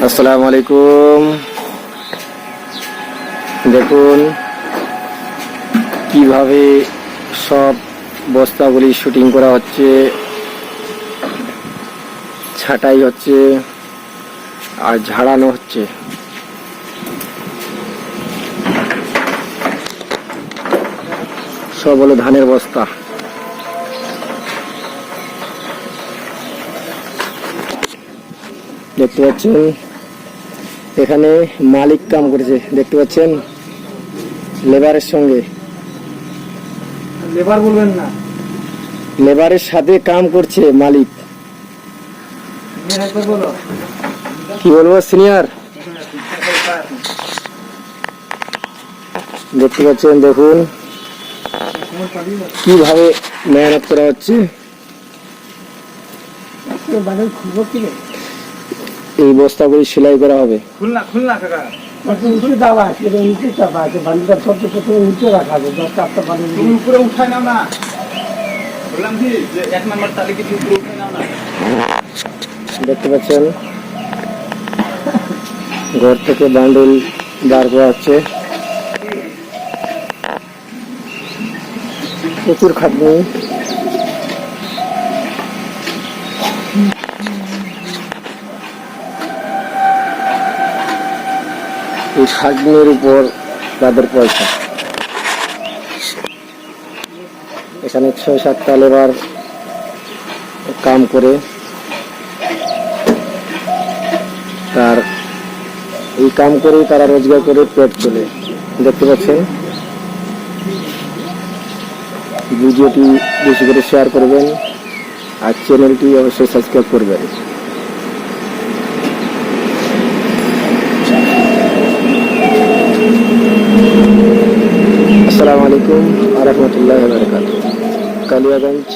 আসসালামু আলাইকুম। দেখুন কিভাবে সব বস্তাগুলি শুটিং করা হচ্ছে, ছাঁটাই হচ্ছে আর ঝাড়ানো হচ্ছে। সব হলো ধানের বস্তা। দেখতে পাচ্ছেন এখানে মালিক কাম করেছে, দেখতে পাচ্ছেন লেবারের সঙ্গে। লেবার বলবেন না, লেবারের সাথে কাম করছে মালিক। কি বলবো সিনিয়র। দেখতে পাচ্ছেন, দেখুন কিভাবে মেহনত করা হচ্ছে। এই বস্তাগুলি সেলাই করা হবে। খুলনা খুলনা কাকা উপরে উঠায় নাও না, বললাম কি যে 1 নম্বর তালিকা উপরে উঠায় নাও না। দেখতে পাচ্ছেন ঘর থেকে বান্ডেল বার করা হচ্ছে। প্রচুর খাটনি। এই খাটনির উপর তাদের পয়সা। এখানে 6-7টা লেবার কাম করে, তার এই কাম করে তারা রোজগার করে পেট চলে। দেখতে পাচ্ছেন, ভিডিওটি বেশি করে শেয়ার করবেন আর চ্যানেলটি অবশ্যই সাবস্ক্রাইব করবেন। আসসালামু আলাইকুম ওয়া রাহমাতুল্লাহি ওয়া বারাকাতুহু। কালিয়াগঞ্জ